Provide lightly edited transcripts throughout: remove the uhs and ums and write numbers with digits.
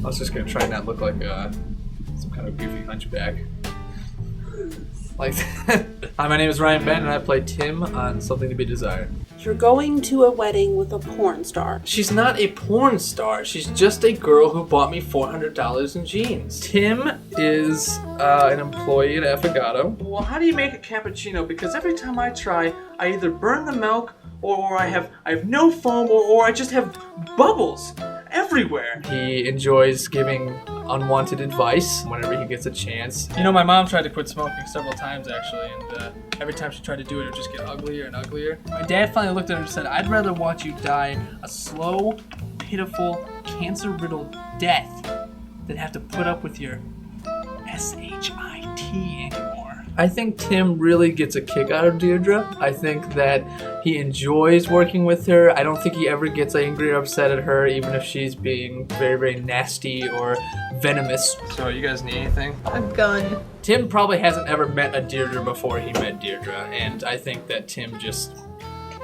I was just gonna try and not look like some kind of goofy hunchback. Like that. Hi, my name is Ryan Benton, and I play Tim on Something to Be Desired. You're going to a wedding with a porn star. She's not a porn star. She's just a girl who bought me $400 in jeans. Tim is an employee at Affogato. Well, how do you make a cappuccino? Because every time I try, I either burn the milk, or I have no foam, or I just have bubbles everywhere. He enjoys giving unwanted advice whenever he gets a chance. You know, my mom tried to quit smoking several times actually, and every time she tried to do it, it would just get uglier and uglier. My dad finally looked at her and said, "I'd rather watch you die a slow, pitiful, cancer-riddled death than have to put up with your SHIT anymore." I think Tim really gets a kick out of Deirdre. I think that he enjoys working with her. I don't think he ever gets angry or upset at her, even if she's being very, very nasty or venomous. So you guys need anything? A gun. Tim probably hasn't ever met a Deirdre before he met Deirdre, and I think that Tim just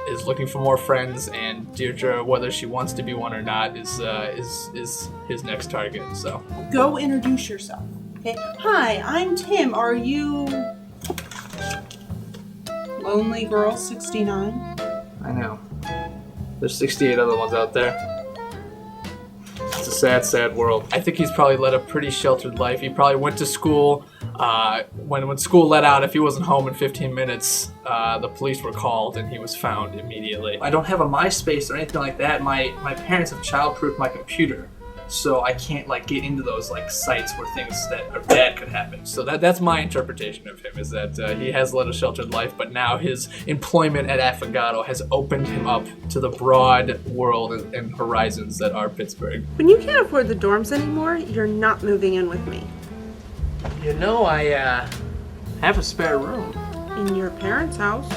is looking for more friends, and Deirdre, whether she wants to be one or not, is his next target. So Go introduce yourself. Okay. Hi, I'm Tim. Are you Lonely Girl 69? I know. There's 68 other ones out there. It's a sad, sad world. I think he's probably led a pretty sheltered life. He probably went to school. When school let out, if he wasn't home in 15 minutes, the police were called and he was found immediately. I don't have a MySpace or anything like that. My parents have childproofed my computer, so I can't get into those sites where things that are bad could happen. So that's my interpretation of him, is that he has led a sheltered life, but now his employment at Affogato has opened him up to the broad world and horizons that are Pittsburgh. When you can't afford the dorms anymore, you're not moving in with me. You know, I have a spare room. In your parents' house.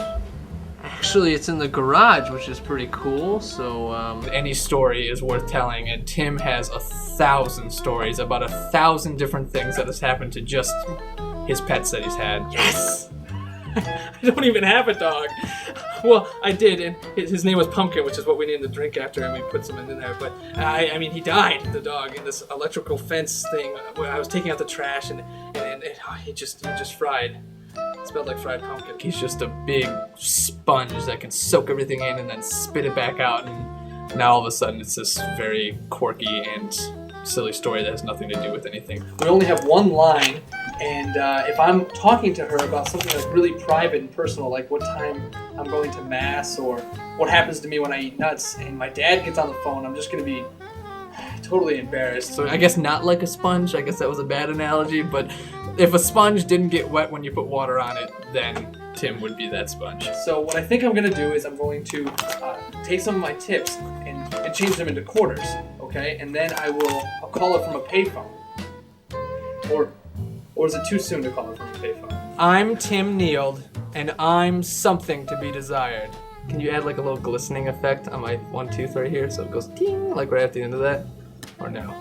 Actually, it's in the garage, which is pretty cool. So any story is worth telling, and Tim has 1,000 stories about 1,000 different things that has happened to just his pets that he's had. Yes! I don't even have a dog. Well, I did, and his name was Pumpkin, which is what we named the drink after, and we put some in there. But I mean, he died, the dog, in this electrical fence thing where I was taking out the trash, and he just fried. It smelled like fried pumpkin. He's just a big sponge that can soak everything in and then spit it back out, and now all of a sudden it's this very quirky and silly story that has nothing to do with anything. We only have one line, and if I'm talking to her about something really private and personal, like what time I'm going to mass or what happens to me when I eat nuts, and my dad gets on the phone, I'm just going to be totally embarrassed. So I guess not like a sponge. I guess that was a bad analogy, but if a sponge didn't get wet when you put water on it, then Tim would be that sponge. So what I think I'm going to do is I'm going to take some of my tips and change them into quarters, okay? And then I'll call it from a payphone. Or is it too soon to call it from a payphone? I'm Tim Neild, and I'm something to be desired. Can you add a little glistening effect on my one tooth right here so it goes ting, right at the end of that? Or no?